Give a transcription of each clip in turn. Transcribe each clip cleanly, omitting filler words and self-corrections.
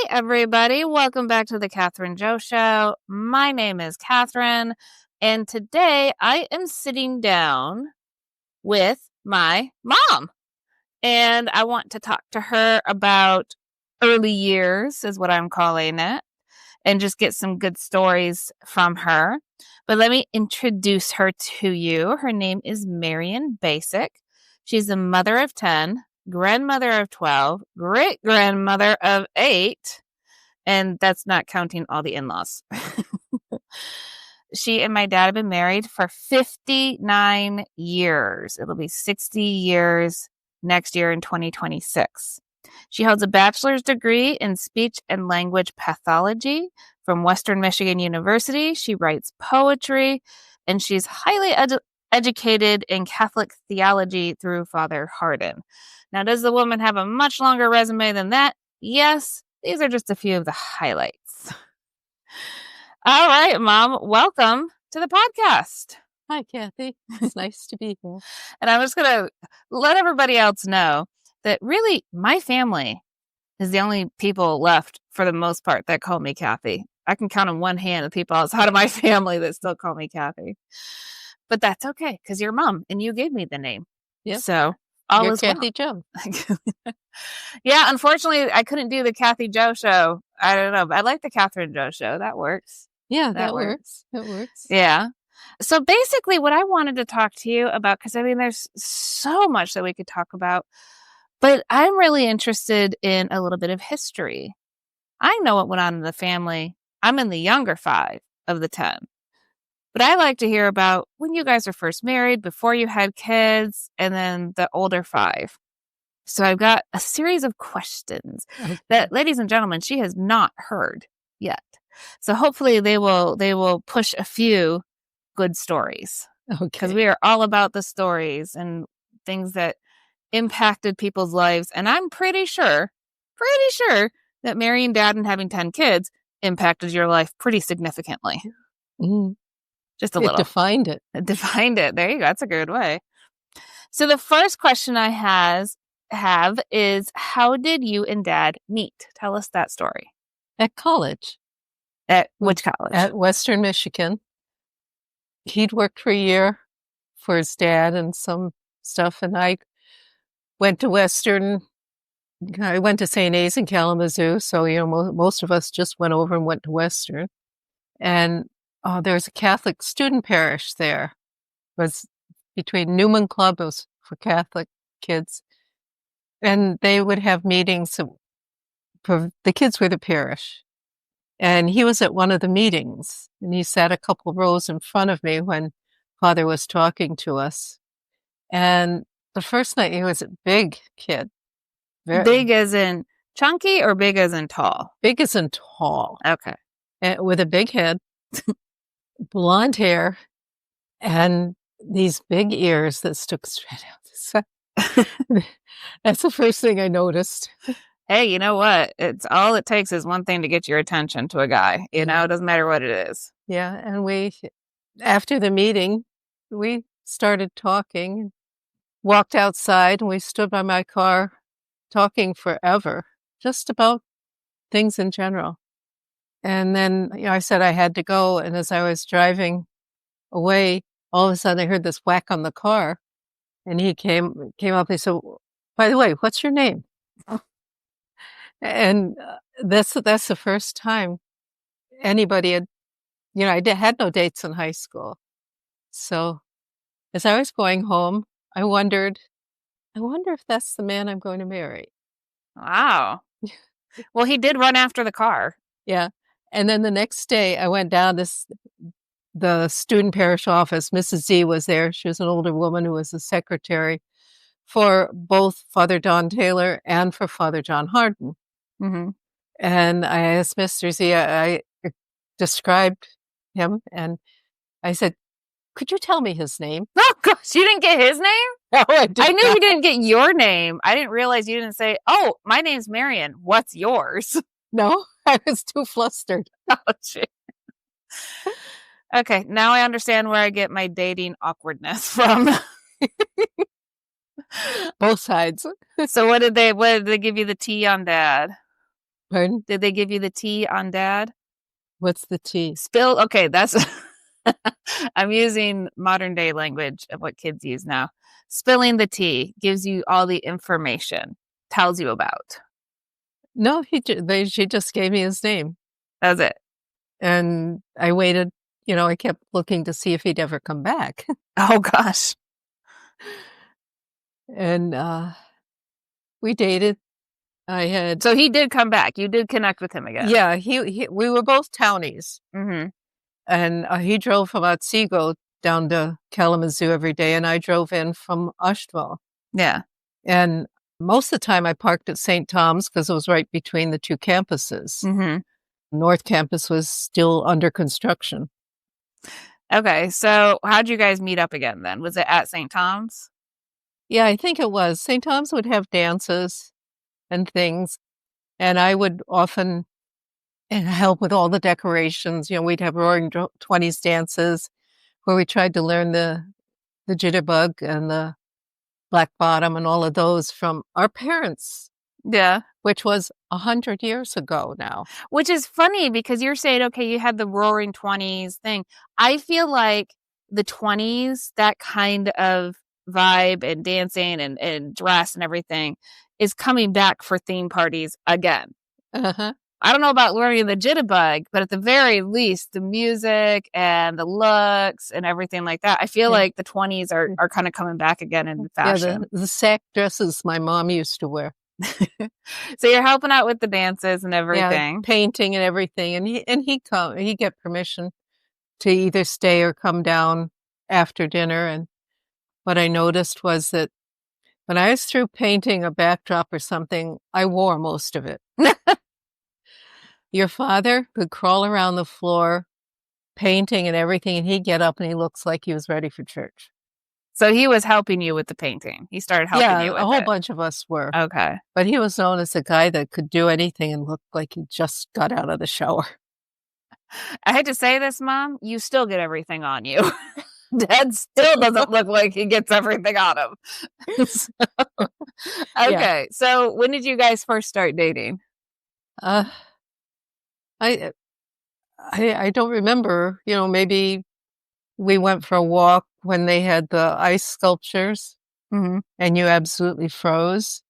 everybody. Welcome back to the Catherine Joe Show. My name is Catherine, and today I am sitting down with my mom, and I want to talk to her about early years, is what I'm calling it, and just get some good stories from her. But let me introduce her to you. Her name is Marian Bacik. She's a mother of 10, grandmother of 12, great-grandmother of 8, and that's not counting all the in-laws. She and my dad have been married for 59 years. It'll be 60 years next year in 2026. She holds a bachelor's degree in speech and language pathology from Western Michigan University. She writes poetry, and she's highly educated in Catholic theology through Father Hardin. Now, does the woman have a much longer resume than that? Yes. These are just a few of the highlights. All right, Mom, welcome to the podcast. Hi, Kathy. It's nice to be here. And I'm just going to let everybody else know that really my family is the only people left for the most part that call me Kathy. I can count on one hand the people outside of my family that still call me Kathy. But that's okay, because you're Mom, and you gave me the name. Yep. So all You're is Kathy well. Joe. Yeah, unfortunately, I couldn't do the Kathy Joe Show. I don't know, but I like the Catherine Joe Show. That works. Yeah, that works. That works. Yeah. So basically what I wanted to talk to you about, because I mean, there's so much that we could talk about, but I'm really interested in a little bit of history. I know what went on in the family. I'm in the younger 5 of the 10. But I like to hear about when you guys were first married, before you had kids, and then the older 5. So I've got a series of questions that, ladies and gentlemen, she has not heard yet. So hopefully they will push a few good stories. Okay. Because we are all about the stories and things that impacted people's lives. And I'm pretty sure that marrying Dad and having 10 kids impacted your life pretty significantly. Mm-hmm. Just a little. It defined it. It defined it. There you go. That's a good way. So the first question I have is, how did you and Dad meet? Tell us that story. At college. At which college? At Western Michigan. He'd worked for a year for his dad and some stuff, and I went to Western. I went to St. A's in Kalamazoo, so most of us just went over and went to Western. And there's a Catholic student parish there. It was between Newman Club, it was for Catholic kids, and they would have meetings for the kids with the parish. And he was at one of the meetings, and he sat a couple rows in front of me when Father was talking to us. And the first night, he was a big kid. Big as in chunky or big as in tall? Big as in tall. Okay. And with a big head, blonde hair, and these big ears that stuck straight out the side. That's the first thing I noticed. Hey, you know what? It's all it takes is one thing to get your attention to a guy. You know, it doesn't matter what it is. Yeah. And after the meeting, we started talking, walked outside, and we stood by my car talking forever, just about things in general. And then, I said I had to go. And as I was driving away, all of a sudden I heard this whack on the car. And he came up and he said, "By the way, what's your name?" And that's the first time anybody had, I had no dates in high school. So as I was going home, I wonder if that's the man I'm going to marry. Wow. Well, he did run after the car. Yeah. And then the next day I went down to the student parish office. Mrs. Z was there. She was an older woman who was the secretary for both Father Don Taylor and for Father John Hardin. Mm-hmm. And I asked Mr. Z, I described him, and I said, "Could you tell me his name?" Oh, gosh, you didn't get his name? No, I knew you didn't get your name. I didn't realize you didn't say, "Oh, my name's Marian. What's yours?" No, I was too flustered. Oh, shit. Okay, now I understand where I get my dating awkwardness from. Both sides. So what did they give you the tea on Dad? Pardon? Did they give you the tea on dad? What's the tea? Spill. Okay, that's. I'm using modern day language of what kids use now. Spilling the tea gives you all the information, tells you about. No, she just gave me his name. That's it. And I waited, I kept looking to see if he'd ever come back. Oh, gosh. And we dated. So he did come back. You did connect with him again. Yeah, we were both townies. Mm-hmm. And he drove from Otsego down to Kalamazoo every day, and I drove in from Ashtville. Yeah. And most of the time I parked at St. Tom's because it was right between the two campuses. Mm-hmm. North Campus was still under construction. Okay, so how'd you guys meet up again then? Was it at St. Tom's? Yeah, I think it was. St. Tom's would have dances and things, and I would often help with all the decorations. We'd have Roaring Twenties dances where we tried to learn the jitterbug and the black bottom and all of those from our parents. Yeah. Which was 100 years ago now. Which is funny because you're saying, okay, you had the Roaring 20s thing. I feel like the 20s, that kind of vibe and dancing and dress and everything is coming back for theme parties again. Uh-huh. I don't know about learning the jitterbug, but at the very least, the music and the looks and everything like that, I feel like the 20s are kind of coming back again in fashion. Yeah, the sack dresses my mom used to wear. So you're helping out with the dances and everything. Yeah, painting and everything. And he'd get permission to either stay or come down after dinner. And what I noticed was that when I was through painting a backdrop or something, I wore most of it. Your father could crawl around the floor painting and everything, and he'd get up and he looks like he was ready for church. So he was helping you with the painting. He started helping you with it. Yeah, a whole bunch of us were. Okay. But he was known as a guy that could do anything and looked like he just got out of the shower. I hate to say this, Mom, you still get everything on you. Dad still doesn't look like he gets everything on him. Okay, so when did you guys first start dating? I don't remember. Maybe we went for a walk when they had the ice sculptures, and you absolutely froze.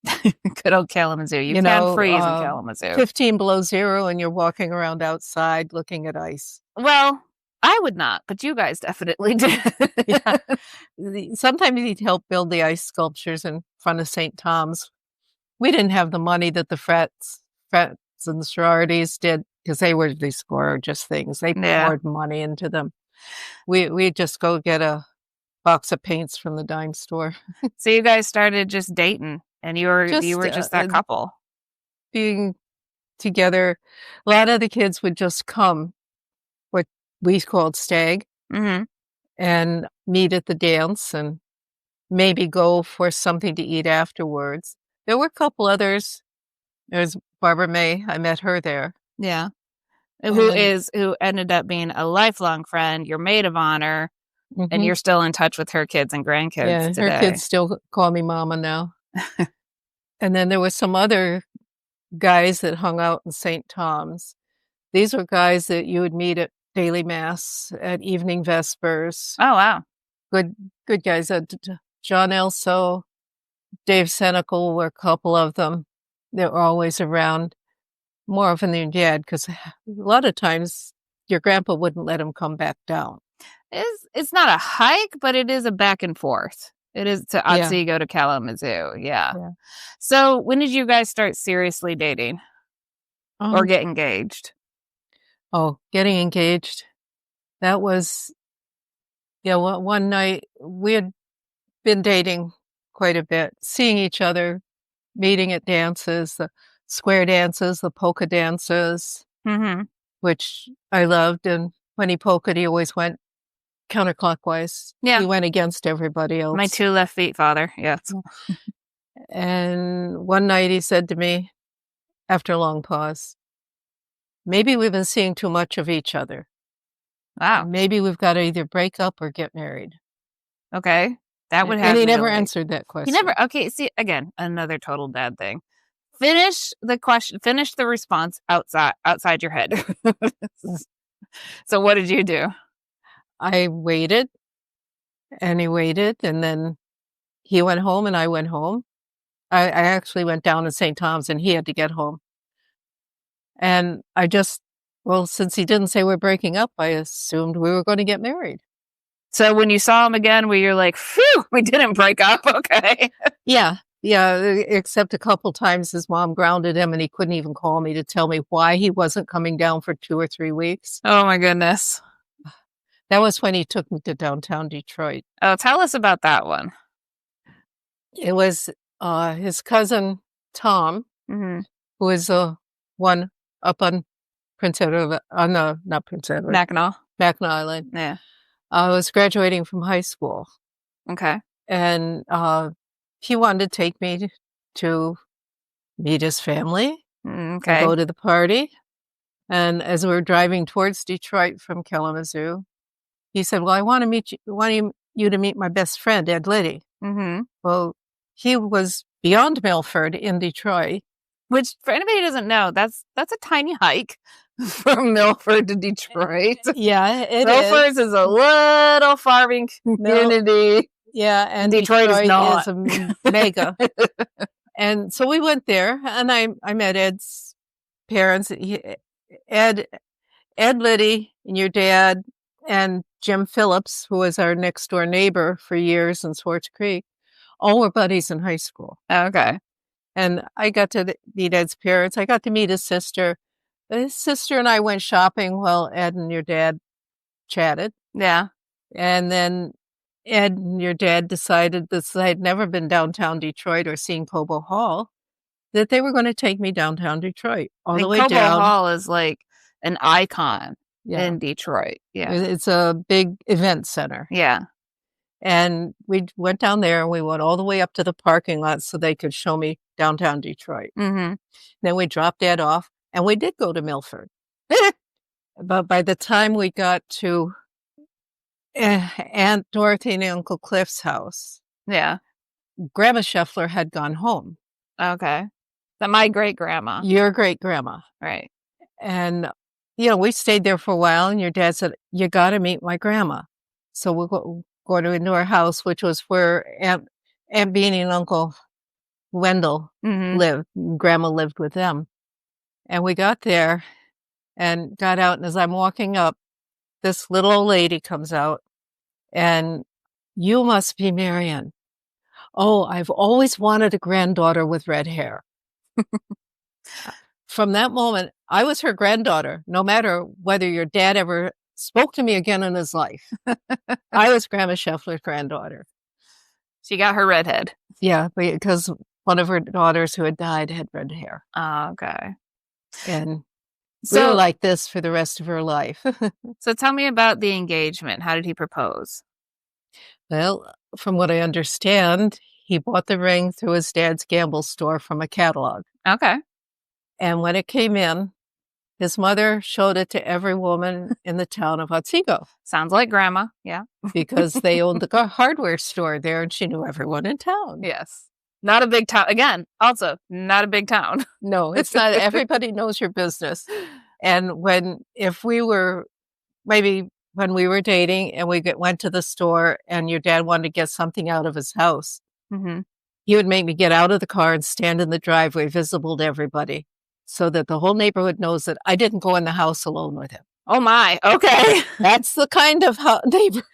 Good old Kalamazoo. You can't freeze in Kalamazoo. 15 below zero, and you're walking around outside looking at ice. Well, I would not, but you guys definitely did. Yeah. Sometimes he'd help build the ice sculptures in front of St. Tom's. We didn't have the money that the frets and the sororities did because they were these gorgeous things. They poured money into them. We'd just go get a box of paints from the dime store. So you guys started just dating, and you were just that couple. Being together. A lot of the kids would just come, what we called stag, and meet at the dance and maybe go for something to eat afterwards. There were a couple others. There's Barbara May. I met her there. Yeah. Who ended up being a lifelong friend, your maid of honor, and you're still in touch with her kids and grandkids today. Her kids still call me Mama now. And then there were some other guys that hung out in St. Tom's. These were guys that you would meet at daily mass, at evening vespers. Oh, wow. Good guys. John Elso, Dave Senecal were a couple of them that were always around. More often than your dad, because a lot of times your grandpa wouldn't let him come back down. It's not a hike, but it is a back and forth. It is to Otsego to Kalamazoo. Yeah. So when did you guys start seriously dating or get engaged? Oh, getting engaged. That was, one night we had been dating quite a bit, seeing each other, meeting at dances, the square dances, the polka dances, which I loved. And when he polka'd, he always went counterclockwise. Yeah. He went against everybody else. My two left feet, father. Yes. And one night he said to me, after a long pause, maybe we've been seeing too much of each other. Wow. Maybe we've got to either break up or get married. Okay. That would happen. And he never answered that question. Okay, see, again, another total dad thing. Finish the question. Finish the response outside your head. So what did you do? I waited, and he waited, and then he went home, and I went home. I actually went down to St. Tom's, and he had to get home. And since he didn't say we're breaking up, I assumed we were going to get married. So when you saw him again, were you like, phew, we didn't break up? Okay. Yeah, except a couple times his mom grounded him, and he couldn't even call me to tell me why he wasn't coming down for 2 or 3 weeks. Oh, my goodness. That was when he took me to downtown Detroit. Oh, tell us about that one. It was his cousin, Tom, Mm-hmm. who is the one up on Prince Edward, not Prince Edward, Mackinac Island. Yeah. I was graduating from high school. Okay. And he wanted to take me to meet his family, Okay. go to the party. And as we were driving towards Detroit from Kalamazoo, he said, well, I want you to meet my best friend, Ed Liddy. Mm-hmm. Well, he was beyond Milford in Detroit. Which, for anybody who doesn't know, that's a tiny hike from Milford to Detroit. Yeah, it Milford is a little farming community. Yeah, and Detroit is a mega. And so we went there, and I met Ed's parents. Ed Liddy and your dad and Jim Phillips, who was our next door neighbor for years in Swartz Creek, all were buddies in high school. Okay. And I got to meet Ed's parents. I got to meet his sister. His sister and I went shopping while Ed and your dad chatted. Yeah. And then Ed and your dad decided, that I had never been downtown Detroit or seen Cobo Hall, that they were going to take me downtown Detroit all the way Cobo down. Hall is like an icon in Detroit. Yeah. It's a big event center. Yeah. And we went down there, and we went all the way up to the parking lot so they could show me downtown Detroit. Mm-hmm. Then we dropped Ed off, and we did go to Milford. But by the time we got to Aunt Dorothy and Uncle Cliff's house, yeah, Grandma Scheffler had gone home. Okay. That my great-grandma. Your great-grandma. Right. And, we stayed there for a while, and your dad said, you got to meet my grandma. So we'll go into her house, which was where Aunt Beanie and Uncle Wendell lived. Grandma lived with them. And we got there and got out, and as I'm walking up, this little old lady comes out, and you must be Marian. Oh, I've always wanted a granddaughter with red hair. From that moment, I was her granddaughter, no matter whether your dad ever spoke to me again in his life. I was Grandma Scheffler's granddaughter. She got her redhead. Yeah, because one of her daughters who had died had red hair. Oh, okay. And we were like this for the rest of her life. So tell me about the engagement. How did he propose? Well, from what I understand, he bought the ring through his dad's gamble store from a catalog. Okay. And when it came in, his mother showed it to every woman in the town of Otsego. Sounds like Grandma, yeah. Because they owned the hardware store there, and she knew everyone in town. Yes. Not a big town. Again, also, not a big town. No, it's not. Everybody knows your business. And if we were, maybe when we were dating and we went to the store and your dad wanted to get something out of his house, he would make me get out of the car and stand in the driveway visible to everybody so that the whole neighborhood knows that I didn't go in the house alone with him. Oh my, okay. That's the kind of neighborhood.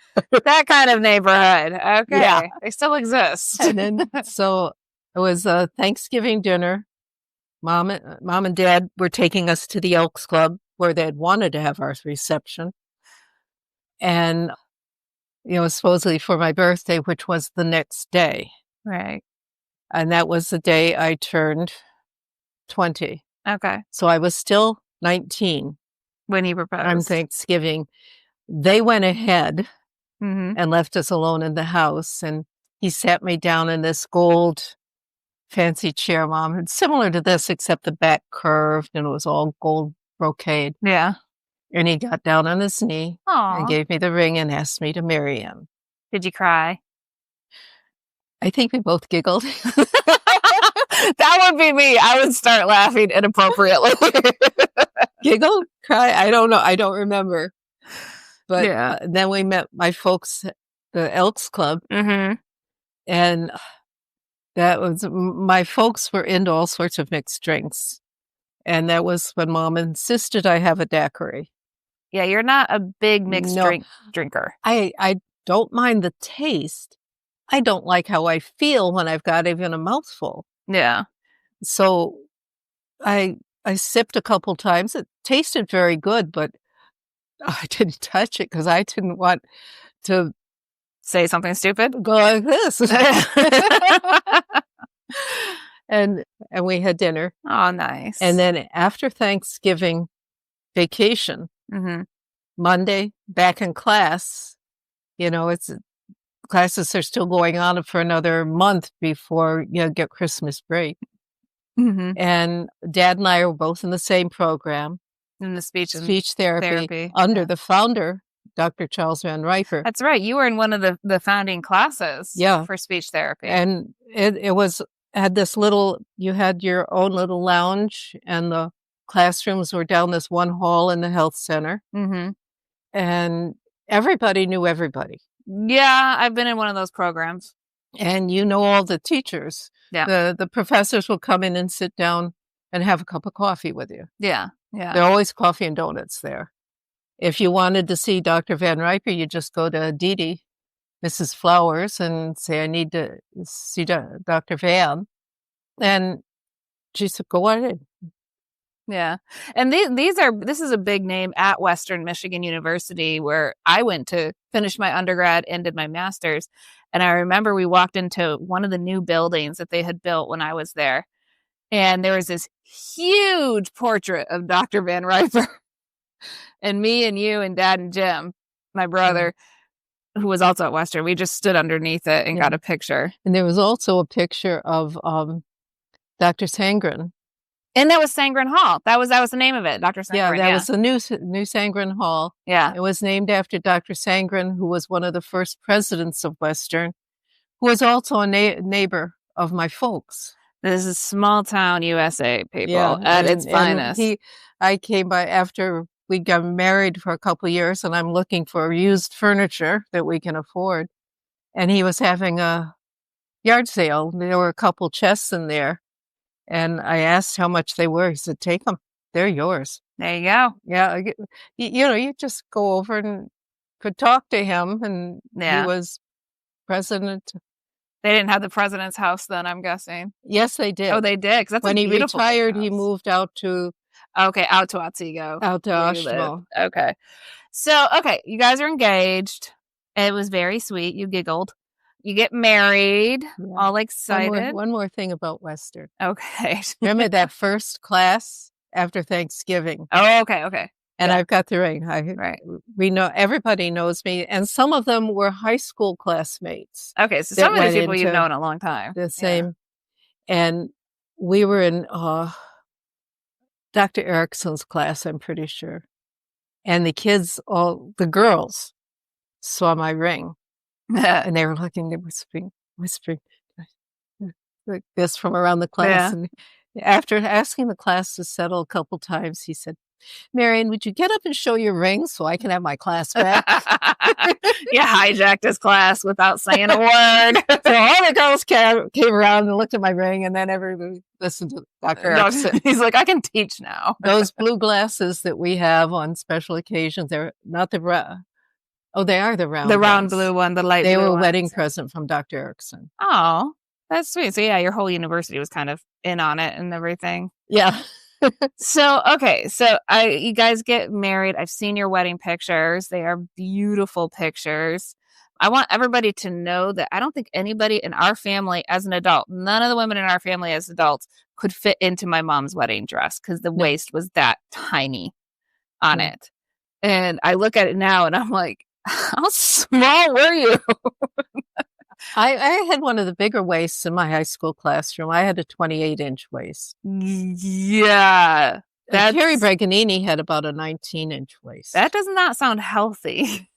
That kind of neighborhood. Okay. Yeah. They still exist. And then, so it was a Thanksgiving dinner. Mom and Dad were taking us to the Elks Club where they had wanted to have our reception. And, supposedly for my birthday, which was the next day. Right. And that was the day I turned 20. Okay. So I was still 19. When he proposed. On Thanksgiving. They went ahead and left us alone in the house. And he sat me down in this gold fancy chair, Mom. It's similar to this, except the back curved and it was all gold brocade. Yeah. And he got down on his knee and gave me the ring and asked me to marry him. Did you cry? I think we both giggled. That would be me. I would start laughing inappropriately. Giggle, cry. I don't know. I don't remember. But Yeah. then we met my folks, the Elks Club, Mm-hmm. and that was my folks were into all sorts of mixed drinks, and that was when Mom insisted I have a daiquiri. Yeah, you're not a big mixed No. drink drinker. I don't mind the taste. I don't like how I feel when I've got even a mouthful. Yeah. So I sipped a couple times. It tasted very good, but I didn't touch it because I didn't want to Say something stupid. go like this. And we had dinner. Oh, nice. And then after Thanksgiving vacation, Mm-hmm. Monday, back in class, it's classes are still going on for another month before you get Christmas break. Mm-hmm. And Dad and I were both in the same program, In the speech therapy under the founder, Dr. Charles Van Riper. That's right. You were in one of the founding classes for speech therapy. And it had this little, you had your own little lounge, and the classrooms were down this one hall in the health center. Mm-hmm. And everybody knew everybody. Yeah, I've been in one of those programs. And all the teachers. Yeah. The professors will come in and sit down and have a cup of coffee with you. Yeah. Yeah. There are always coffee and donuts there. If you wanted to see Dr. Van Riper, you just go to Dee, Mrs. Flowers, and say, I need to see Dr. Van. And she said, go on in. Yeah. And this is a big name at Western Michigan University, where I went to finish my undergrad and did my master's. And I remember we walked into one of the new buildings that they had built when I was there. And there was this huge portrait of Dr. Van Riper. And me and you and Dad and Jim, my brother, who was also at Western, we just stood underneath it and got a picture. And there was also a picture of Dr. Sangren. And that was Sangren Hall. That was the name of it, Dr. Sangren. Yeah, that was the new Sangren Hall. Yeah. It was named after Dr. Sangren, who was one of the first presidents of Western, who was also a neighbor of my folks. This is small town USA, people, at its finest. I came by after we got married for a couple of years, and I'm looking for used furniture that we can afford. And he was having a yard sale. There were a couple chests in there. And I asked how much they were. He said, take them. They're yours. There you go. Yeah. You just go over and could talk to him. And he was president. They didn't have the president's house then, I'm guessing. Yes, they did. Oh, they did? Because that's when he retired, he moved out to... Okay, out to Otsego. Out to Oshmo. Okay. So, you guys are engaged. It was very sweet. You giggled. You get married, all excited. One more thing about Western. Okay. Remember that first class after Thanksgiving? Oh, okay. And I've got the ring. Right. We know, everybody knows me. And some of them were high school classmates. Okay, so some of these people you've known a long time. The same. And we were in Dr. Erickson's class, I'm pretty sure. And the kids, the girls, saw my ring. And they were looking, they were whispering like this from around the class. And after asking the class to settle a couple times, he said, Marian, would you get up and show your ring so I can have my class back? You hijacked his class without saying a word. So all the girls came around and looked at my ring, and then everybody listened to Dr. Erickson. He's like, I can teach now. Those blue glasses that we have on special occasions, they're not the they are the round. The round blue one, the light blue. They were a ones. wedding present from Dr. Erickson. Oh, that's sweet. So your whole university was kind of in on it and everything. Yeah. So you guys get married. I've seen your wedding pictures. They are beautiful pictures. I want everybody to know that I don't think anybody in our family as an adult, none of the women in our family as adults could fit into my mom's wedding dress because the waist was that tiny on it. And I look at it now and I'm like, how small were you? I had one of the bigger waists in my high school classroom. I had a 28-inch waist. Yeah. Carrie Breganini had about a 19-inch waist. That does not sound healthy.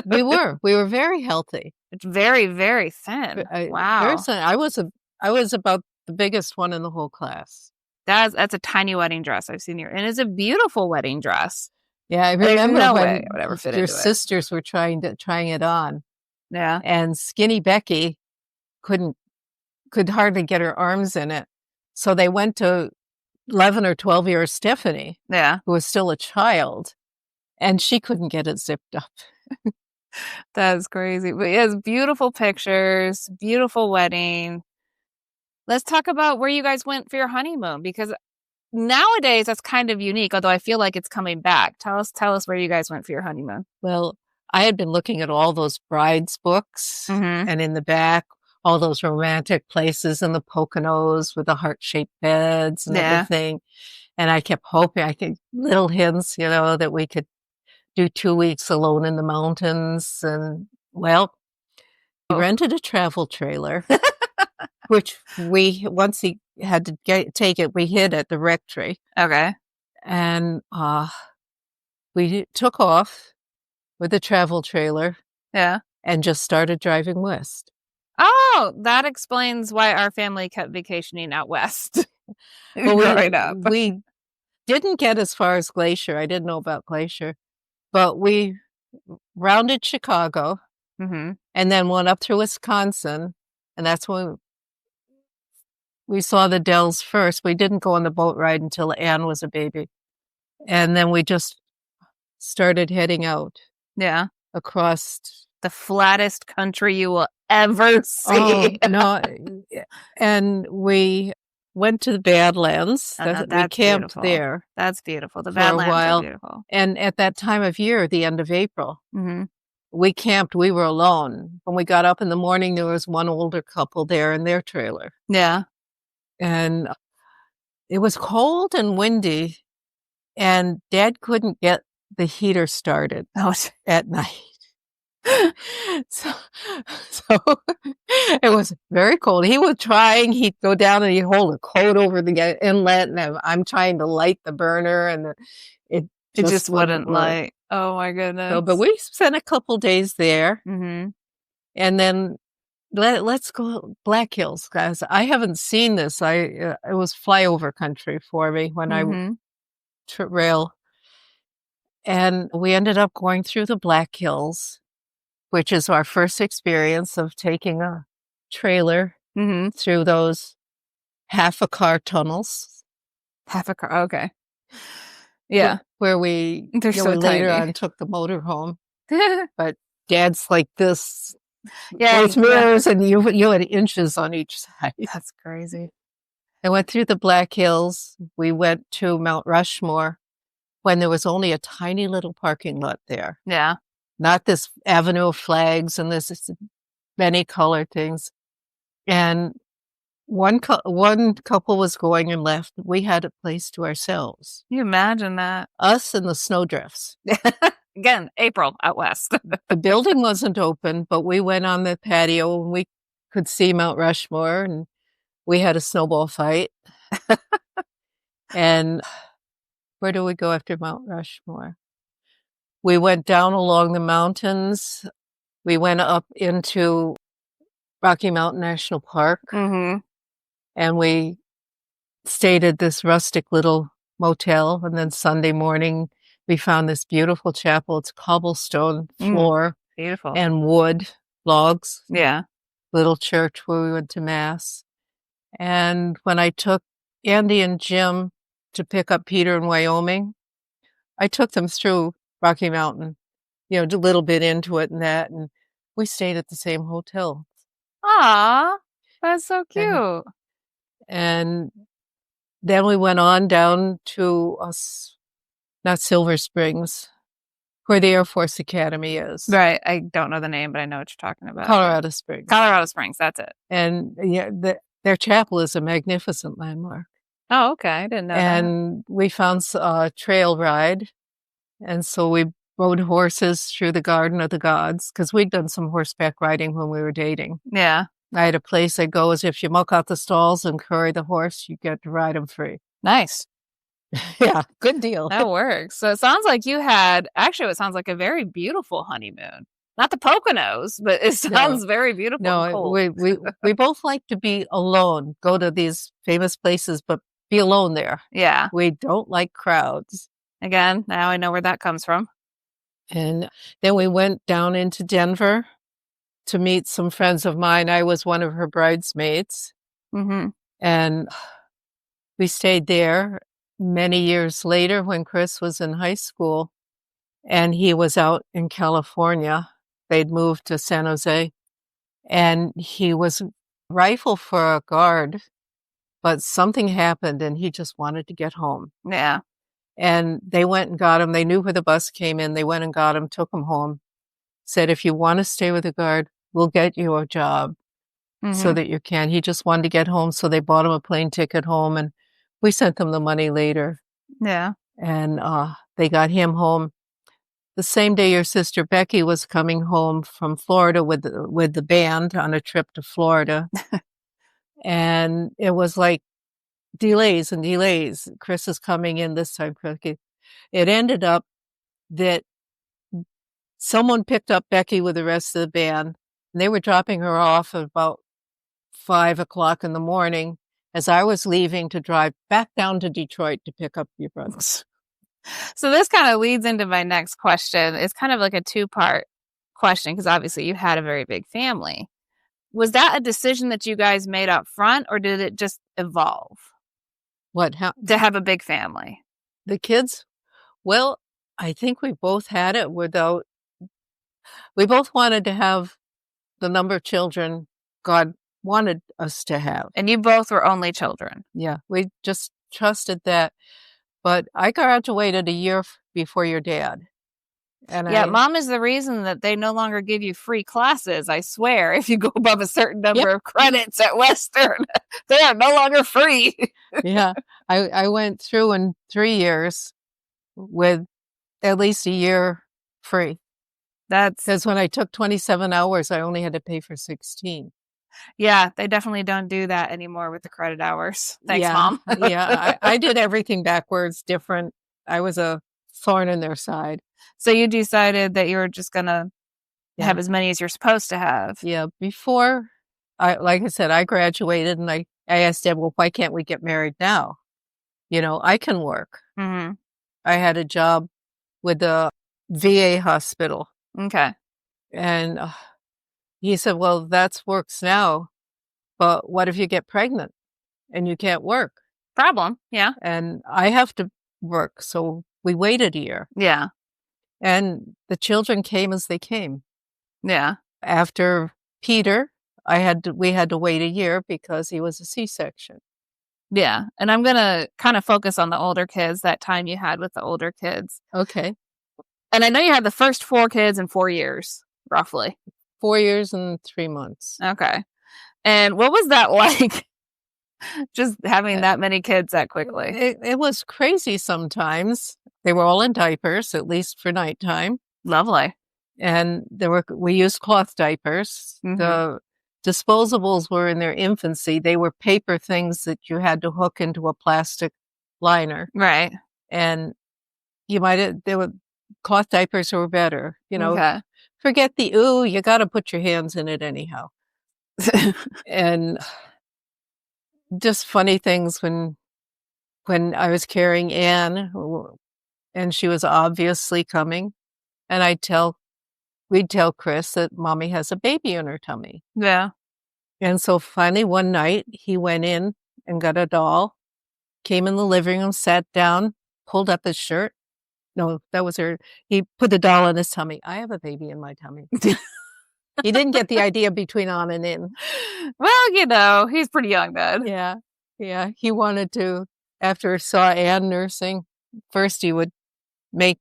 We were very healthy. It's very, very thin. Wow. Very thin. I was about the biggest one in the whole class. That's a tiny wedding dress I've seen here. And it's a beautiful wedding dress. Yeah, I There's remember no when way I would ever fit your into it. sisters were trying it on, Yeah. and skinny Becky could hardly get her arms in it. So they went to 11 or 12-year Stephanie, Yeah. who was still a child, and she couldn't get it zipped up. That's crazy. But yes, beautiful pictures, beautiful wedding. Let's talk about where you guys went for your honeymoon, because nowadays that's kind of unique, although I feel like it's coming back. Tell us where you guys went for your honeymoon. Well, I had been looking at all those brides books, and in the back, all those romantic places in the Poconos with the heart-shaped beds and everything. And I kept hoping I could, little hints, that we could do 2 weeks alone in the mountains. And well, we rented a travel trailer, which once he had to take it, we hid at the rectory. Okay. And we took off with the travel trailer. Yeah. And just started driving west. Oh, that explains why our family kept vacationing out west. Well, growing up. We didn't get as far as Glacier. I didn't know about Glacier. But we rounded Chicago and then went up through Wisconsin. And that's when we saw the Dells first. We didn't go on the boat ride until Anne was a baby. And then we just started heading out. Yeah. Across the flattest country you will ever see. Oh, no. And we went to the Badlands. We camped beautiful. there. That's beautiful. The for Badlands a while. are beautiful. And at that time of year, the end of April, we camped. We were alone. When we got up in the morning, there was one older couple there in their trailer. Yeah. And it was cold and windy, and Dad couldn't get the heater started at night. So it was very cold. He was trying, he'd go down and he'd hold a coat over the inlet, and I'm trying to light the burner, and it just wouldn't light. Oh my goodness. So, but we spent a couple days there. And then let's go Black Hills, guys. I haven't seen this. It was flyover country for me when I rail. And we ended up going through the Black Hills, which is our first experience of taking a trailer through those half-a-car tunnels. Half-a-car, okay. Yeah. Where we so later tiny. on took the motor home. But Dad's like this. Yeah. With mirrors, and you had inches on each side. That's crazy. I went through the Black Hills. We went to Mount Rushmore when there was only a tiny little parking lot there. Yeah. Not this avenue of flags and this many colored things. And one couple was going and left. We had a place to ourselves. Can you imagine that? Us and the snowdrifts. Again, April out west. The building wasn't open, but we went on the patio and we could see Mount Rushmore, and we had a snowball fight. And where do we go after Mount Rushmore? We went down along the mountains. We went up into Rocky Mountain National Park. And we stayed at this rustic little motel. And then Sunday morning, we found this beautiful chapel. It's cobblestone floor. Beautiful. And wood logs. Yeah. Little church where we went to Mass. And when I took Andy and Jim to pick up Peter in Wyoming, I took them through Rocky Mountain, a little bit into it and that. And we stayed at the same hotel. Aw, that's so cute. And then we went on down to not Silver Springs, where the Air Force Academy is. Right. I don't know the name, but I know what you're talking about. Colorado Springs. Colorado Springs, that's it. And their chapel is a magnificent landmark. Oh, okay. I didn't know that. And we found a trail ride. And so we rode horses through the Garden of the Gods, because we'd done some horseback riding when we were dating. Yeah. I had a place that goes, if you muck out the stalls and curry the horse, you get to ride him free. Nice. Yeah, good deal. That works. So it sounds like it sounds like a very beautiful honeymoon. Not the Poconos, but it sounds very beautiful and No, cool. we both like to be alone, go to these famous places, but be alone there. Yeah. We don't like crowds. Again, now I know where that comes from. And then we went down into Denver to meet some friends of mine. I was one of her bridesmaids. Mm-hmm. And we stayed there many years later when Chris was in high school and he was out in California. They'd moved to San Jose and he was rifle for a guard, but something happened and he just wanted to get home. Yeah. And they went and got him. They knew where the bus came in. They went and got him, took him home, said, if you want to stay with the guard, we'll get you a job so that you can. He just wanted to get home. So they bought him a plane ticket home and we sent them the money later. Yeah. And they got him home. The same day your sister Becky was coming home from Florida with the band on a trip to Florida. And it was like delays and delays. Chris is coming in this time. It ended up that someone picked up Becky with the rest of the band. And they were dropping her off at about 5 o'clock in the morning as I was leaving to drive back down to Detroit to pick up your brothers. So this kind of leads into my next question. It's kind of like a two-part question because obviously you had a very big family. Was that a decision that you guys made up front or did it just evolve? What? To have a big family? The kids? Well, I think we both had it we both wanted to have the number of children God wanted us to have. And you both were only children. Yeah, we just trusted that. But I graduated a year before your dad. And yeah, Mom is the reason that they no longer give you free classes, I swear. If you go above a certain number of credits at Western, they are no longer free. Yeah, I went through in 3 years with at least a year free. Because when I took 27 hours, I only had to pay for 16. Yeah, they definitely don't do that anymore with the credit hours. Thanks, Mom. Yeah, I did everything backwards, different. I was a thorn in their side. So you decided that you were just going to have as many as you're supposed to have. Yeah, before, like I said, I graduated and I asked Deb, well, why can't we get married now? You know, I can work. Mm-hmm. I had a job with the VA hospital. Okay. And he said, well, that works now, but what if you get pregnant and you can't work? Problem, yeah. And I have to work, so we waited a year. Yeah. And the children came as they came. Yeah. After Peter, we had to wait a year because he was a C-section. Yeah, and I'm going to kind of focus on the older kids, that time you had with the older kids. Okay. And I know you had the first 4 kids in 4 years, roughly. 4 years and 3 months. Okay. And what was that like, just having that many kids that quickly? It was crazy sometimes. They were all in diapers, at least for nighttime. Lovely. And we used cloth diapers. Mm-hmm. The disposables were in their infancy. They were paper things that you had to hook into a plastic liner. Right. And cloth diapers were better. You know, forget you got to put your hands in it anyhow. And just funny things when I was carrying Anne and she was obviously coming and we'd tell Chris that Mommy has a baby in her tummy. Yeah. And so finally one night he went in and got a doll, came in the living room, sat down, pulled up his shirt. No, that was her. He put the doll in his tummy. I have a baby in my tummy. He didn't get the idea between on and in. Well, you know, he's pretty young then. Yeah. Yeah. He wanted to, after he saw Anne nursing, first he would make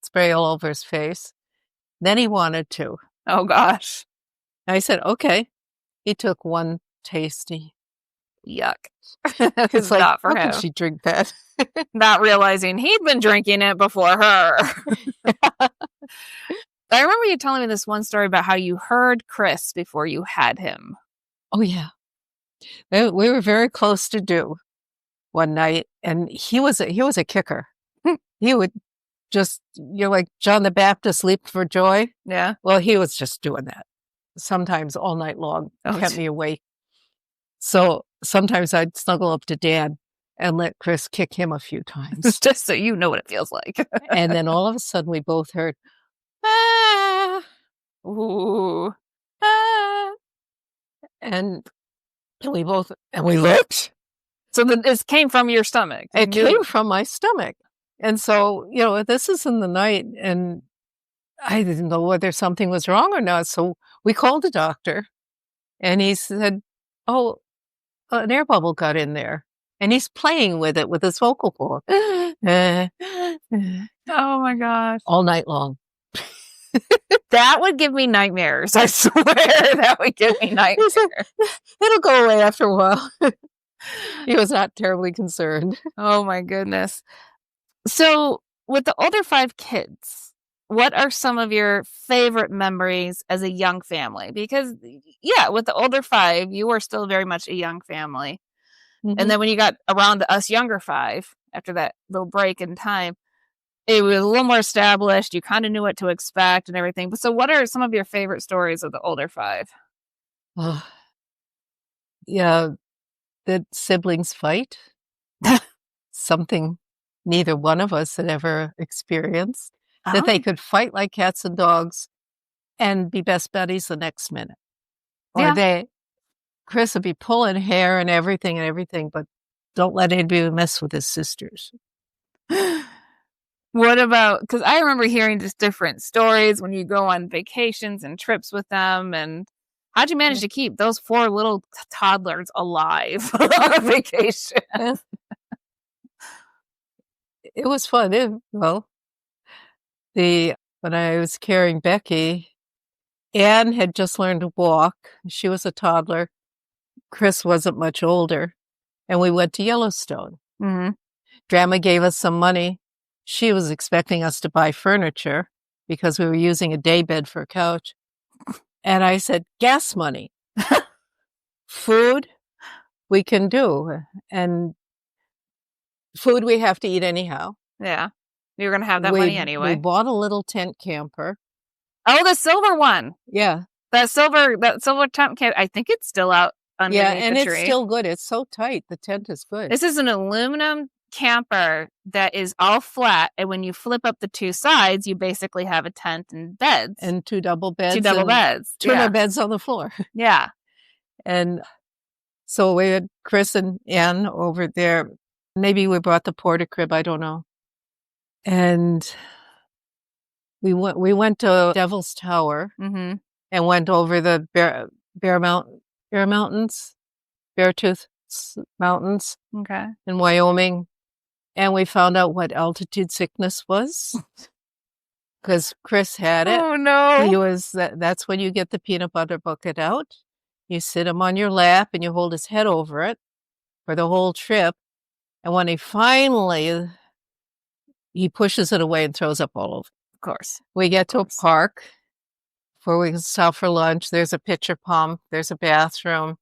spray all over his face. Then he wanted to. Oh, gosh. I said, okay. He took one tasty. Yuck. It's like, not for how him. could she drink that? Not realizing he'd been drinking it before her. I remember you telling me this one story about how you heard Chris before you had him. Oh, yeah. We were very close to due one night, and he was a kicker. He would just, like John the Baptist leaped for joy. Yeah. Well, he was just doing that. Sometimes all night long, kept me awake. So sometimes I'd snuggle up to Dad and let Chris kick him a few times. Just so you know what it feels like. And then all of a sudden we both heard, ah, ooh, ah. And we looked. So this came from your stomach. It came from my stomach. And so, this is in the night, and I didn't know whether something was wrong or not. So we called the doctor, and he said, oh, an air bubble got in there. And he's playing with it with his vocal cord. Oh my gosh. All night long. That would give me nightmares. I swear that would give me nightmares. It'll go away after a while. He was not terribly concerned. Oh my goodness. So with the older 5 kids, what are some of your favorite memories as a young family? Because, with the older 5, you were still very much a young family. Mm-hmm. And then when you got around to us younger 5, after that little break in time, it was a little more established. You kind of knew what to expect and everything. But so what are some of your favorite stories of the older 5? Yeah, that siblings fight. Something neither one of us had ever experienced. That they could fight like cats and dogs and be best buddies the next minute. Or Chris would be pulling hair and everything, but don't let anybody mess with his sisters. What about, because I remember hearing just different stories when you go on vacations and trips with them, and how'd you manage to keep those 4 little toddlers alive on a vacation? It was fun. When I was carrying Becky, Anne had just learned to walk. She was a toddler. Chris wasn't much older. And we went to Yellowstone. Mm-hmm. Grandma gave us some money. She was expecting us to buy furniture because we were using a daybed for a couch. And I said, gas money. Food, we can do. And food we have to eat anyhow. Yeah. You're going to have that money anyway. We bought a little tent camper. Oh, the silver one. Yeah. That silver tent camper. I think it's still out underneath the tree. Yeah, and it's still good. It's so tight. The tent is good. This is an aluminum camper that is all flat. And when you flip up the 2 sides, you basically have a tent and beds. And 2 double beds. 2 double beds. 2 more beds on the floor. Yeah. And so we had Chris and Ann over there. Maybe we brought the porta crib. I don't know. And we went to Devil's Tower, mm-hmm. and went over the Beartooth Mountains, okay, in Wyoming, and we found out what altitude sickness was because Chris had it. Oh no! That's when you get the peanut butter bucket out. You sit him on your lap and you hold his head over it for the whole trip, and when he pushes it away and throws up all over. Of course. We get to a park where we can stop for lunch. There's a pitcher pump. There's a bathroom.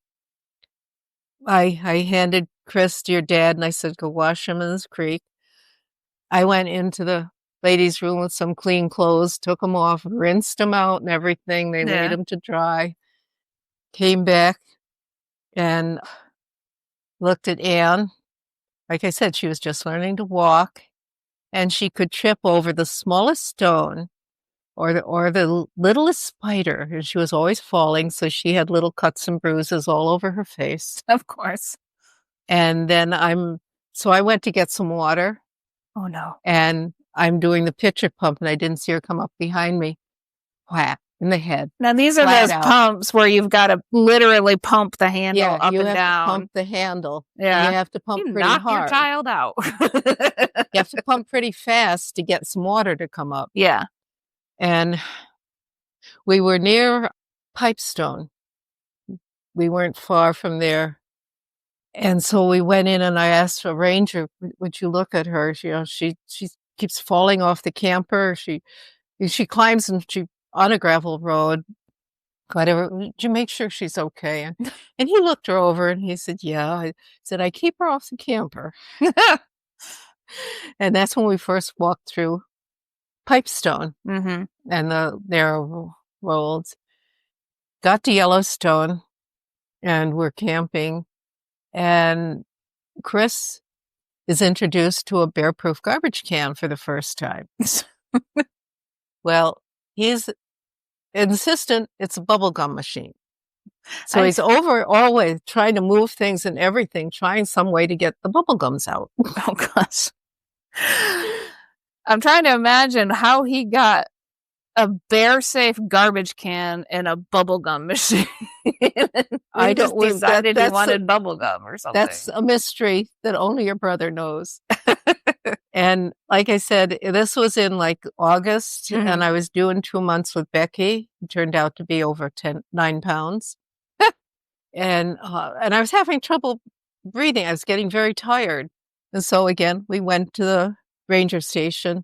I handed Chris to your dad, and I said, go wash him in this creek. I went into the ladies' room with some clean clothes, took them off, rinsed them out and everything. They laid them to dry. Came back and looked at Anne. Like I said, she was just learning to walk. And she could trip over the smallest stone or the littlest spider. And she was always falling, so she had little cuts and bruises all over her face. Of course. And then I went to get some water. Oh, no. And I'm doing the pitcher pump, and I didn't see her come up behind me. Whack, in the head. Now, these are those pumps where you've got to literally pump the handle up and down. You have to pump the handle. Yeah. You have to pump pretty hard. Knock your child out. You have to pump pretty fast to get some water to come up. Yeah. And we were near Pipestone. We weren't far from there. And so we went in, and I asked a ranger, would you look at her? She keeps falling off the camper. She climbs on a gravel road. Whatever. Would you make sure she's okay? And he looked her over and he said, yeah. I said, I keep her off the camper. And that's when we first walked through Pipestone and the narrow roads. Got to Yellowstone, and we're camping, and Chris is introduced to a bear-proof garbage can for the first time. Well, he's insistent it's a bubblegum machine. So he's always trying to move things and everything, trying some way to get the bubblegums out. Oh, gosh. I'm trying to imagine how he got a bear-safe garbage can and a bubblegum machine. I just decided he wanted bubblegum or something. That's a mystery that only your brother knows. And like I said, this was in like August, and I was doing 2 months with Becky. It turned out to be over 9 pounds. And I was having trouble breathing. I was getting very tired. And so again, we went to the ranger station.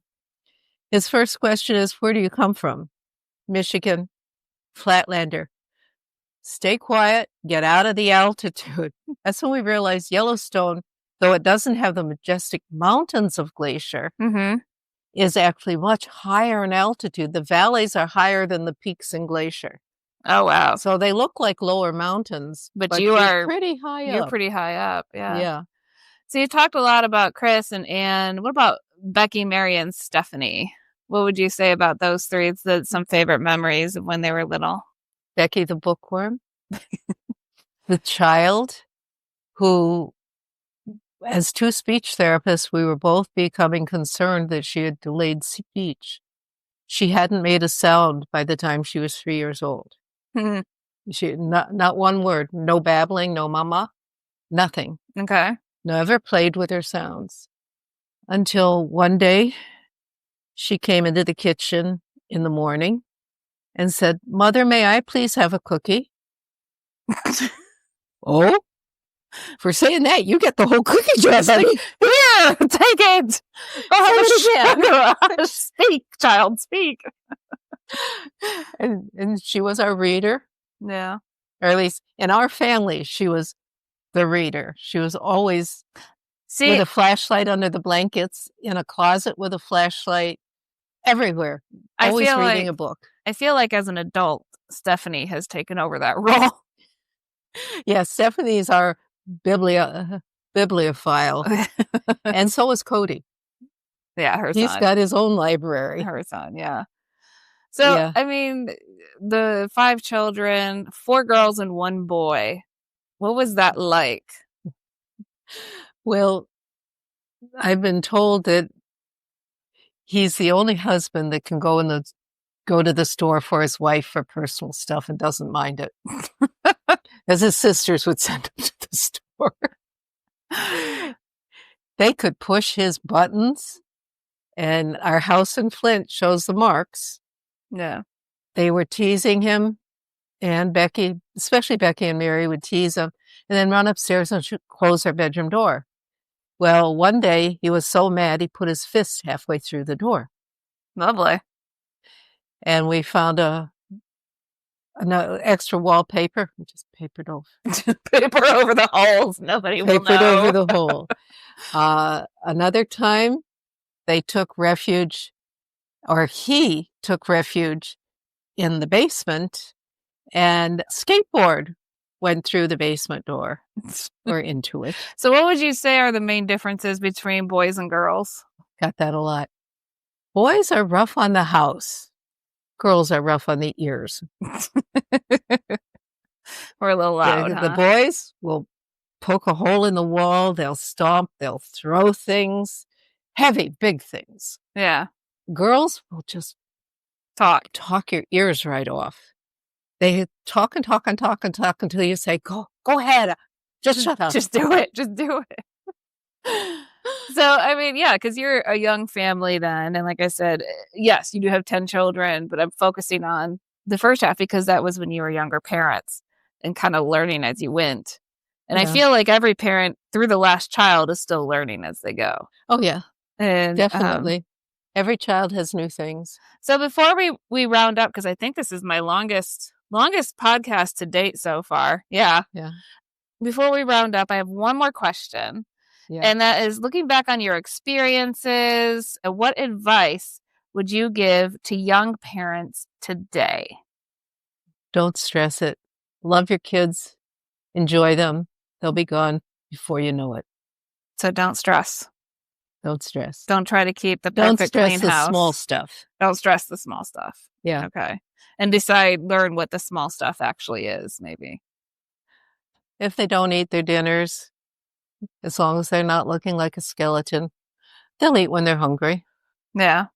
His first question is, where do you come from? Michigan, Flatlander. Stay quiet, get out of the altitude. That's when we realized Yellowstone, though it doesn't have the majestic mountains of Glacier, is actually much higher in altitude. The valleys are higher than the peaks in Glacier. Oh, wow. So they look like lower mountains, but you are pretty high up. You're pretty high up, yeah. Yeah. So you talked a lot about Chris and Anne. What about Becky, Mary, and Stephanie? What would you say about those three? It's some favorite memories of when they were little. Becky the bookworm, the child who, as 2 speech therapists, we were both becoming concerned that she had delayed speech. She hadn't made a sound by the time she was 3 years old. She not one word, no babbling, no mama, nothing. Okay. Never played with her sounds until one day she came into the kitchen in the morning and said, "Mother, may I please have a cookie?" Oh, for saying that, you get the whole cookie jar. Here, take it. Speak, child, speak. And she was our reader. Yeah. Or at least in our family, she was the reader. She was always with a flashlight under the blankets, in a closet with a flashlight, everywhere. Always reading a book. I feel like as an adult, Stephanie has taken over that role. Yeah, Stephanie's our bibliophile. And so is Cody. Yeah, her son. He's got his own library. Her son, yeah. So, yeah. I mean, the 5 children, 4 girls and 1 boy. What was that like? Well, I've been told that he's the only husband that can go to the store for his wife for personal stuff and doesn't mind it. As his sisters would send him to the store. They could push his buttons, and our house in Flint shows the marks. Yeah. They were teasing him, and Becky, especially Becky and Mary, would tease him and then run upstairs and close her bedroom door. Well, one day he was so mad he put his fist halfway through the door. Lovely. And we found an extra wallpaper. We just papered over. Paper over the holes. Nobody will know. Papered over the hole. Another time, they took refuge, or he took refuge in the basement, and skateboard went through the basement door or into it. So what would you say are the main differences between boys and girls? Got that a lot. Boys are rough on the house. Girls are rough on the ears. We're a little loud, The boys will poke a hole in the wall. They'll stomp. They'll throw things. Heavy, big things. Yeah. Girls will just talk your ears right off. They talk and talk and talk and talk until you say, go ahead. Just shut up. Just do it. Just do it. So, I mean, yeah, because you're a young family then. And like I said, yes, you do have 10 children, but I'm focusing on the first half because that was when you were younger parents and kind of learning as you went. And I feel like every parent through the last child is still learning as they go. Oh, yeah. And definitely. Every child has new things. So before we round up, because I think this is my longest podcast to date so far. Yeah. Yeah. Before we round up, I have one more question. Yeah. And that is, looking back on your experiences, what advice would you give to young parents today? Don't stress it. Love your kids. Enjoy them. They'll be gone before you know it. So don't stress. Don't stress. Don't try to keep the Don't perfect stress clean the house. small stuff. Don't stress the small stuff. Yeah. Okay. And learn what the small stuff actually is, maybe. If they don't eat their dinners, as long as they're not looking like a skeleton, they'll eat when they're hungry, Yeah.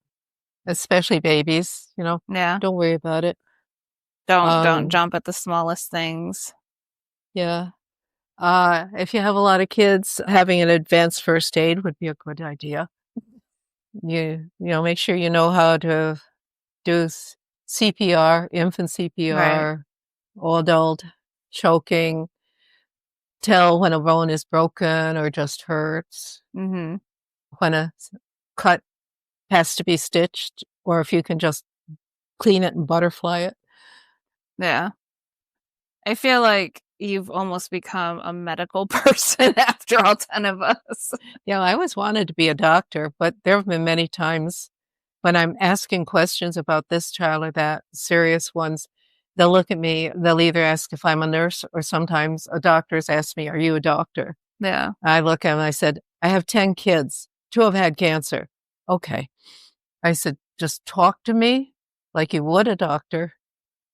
especially babies, Yeah. Don't worry about it. Don't jump at the smallest things. Yeah. If you have a lot of kids, having an advanced first aid would be a good idea. Make sure you know how to do CPR, infant CPR, all adult choking, tell when a bone is broken or just hurts, Mm-hmm. when a cut has to be stitched, or if you can just clean it and butterfly it. Yeah. I feel like you've almost become a medical person after all 10 of us. Yeah, I always wanted to be a doctor, but there have been many times when I'm asking questions about this child or that, serious ones, they'll look at me, they'll either ask if I'm a nurse or sometimes a doctor's asked me, are you a doctor? Yeah. I look at them and I said, I have 10 kids. 2 have had cancer. Okay. I said, just talk to me like you would a doctor.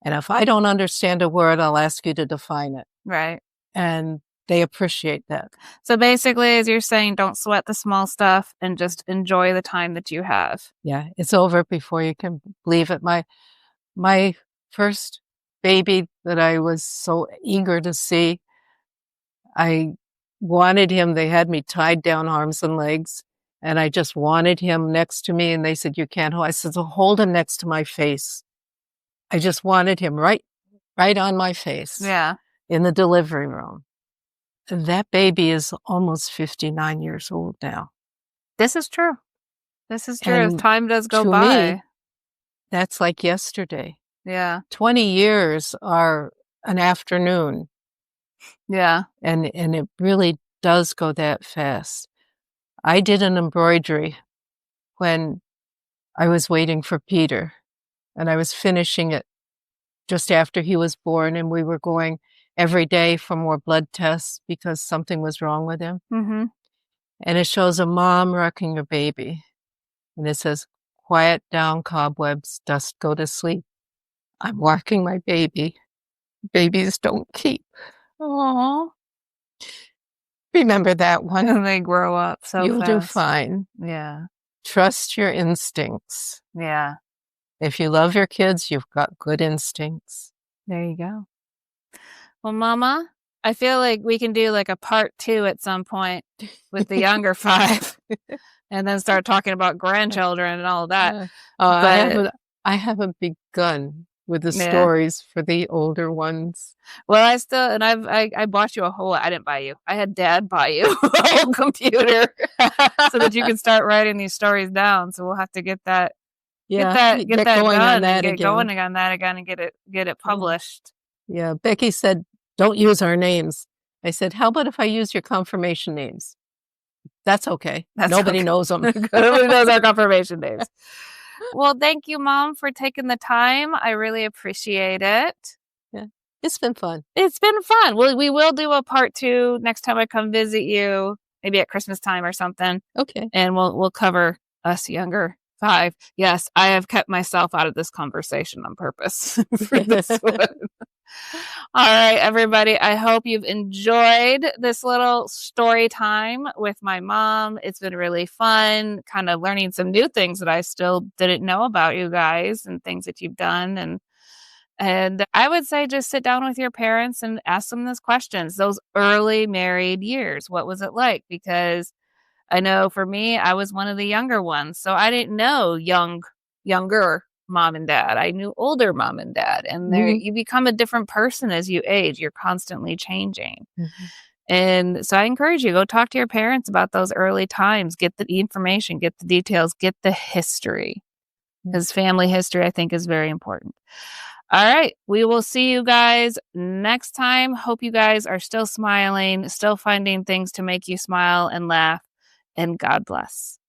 And if I don't understand a word, I'll ask you to define it. Right. And they appreciate that. So basically, as you're saying, don't sweat the small stuff and just enjoy the time that you have. Yeah, it's over before you can believe it. My first baby that I was so eager to see, I wanted him. They had me tied down arms and legs, and I just wanted him next to me. And they said, you can't hold. I said, so hold him next to my face. I just wanted him right on my face. Yeah. In the delivery room. And that baby is almost 59 years old now. This is true. This is true. And Time does go to by. me, that's like yesterday. Yeah. 20 years are an afternoon. Yeah. And it really does go that fast. I did an embroidery when I was waiting for Peter, and I was finishing it just after he was born, and we were going every day for more blood tests because something was wrong with him. Mm-hmm. And it shows a mom rocking a baby. And it says, quiet down, cobwebs, dust, go to sleep. I'm rocking my baby. Babies don't keep. Aww. Remember that one. And they grow up so You'll fast. do fine. Yeah. Trust your instincts. Yeah. If you love your kids, you've got good instincts. There you go. Well, Mama, I feel like we can do like a part 2 at some point with the younger 5 and then start talking about grandchildren and all of that. I haven't begun with the stories for the older ones. Well, I bought you I didn't buy you. I had Dad buy you a whole computer so that you can start writing these stories down. So we'll have to get that get that going done on that and get again. going on that again and get it published. Yeah, Becky said, don't use our names. I said, how about if I use your confirmation names? That's okay. Nobody knows them. Nobody knows our confirmation names. Well, thank you, Mom, for taking the time. I really appreciate it. Yeah, it's been fun. It's been fun. We will do a part 2 next time I come visit you, maybe at Christmas time or something. Okay. And we'll cover us younger 5. Yes, I have kept myself out of this conversation on purpose for this one. All right, everybody. I hope you've enjoyed this little story time with my mom. It's been really fun, kind of learning some new things that I still didn't know about you guys and things that you've done. And I would say just sit down with your parents and ask them those questions. Those early married years, what was it like? Because I know for me, I was one of the younger ones, so I didn't know younger mom and dad. I knew older mom and dad, and you become a different person as you age. You're constantly changing. Mm-hmm. And so I encourage you, go talk to your parents about those early times, get the information, get the details, get the history, because family history, I think, is very important. All right. We will see you guys next time. Hope you guys are still smiling, still finding things to make you smile and laugh, and God bless.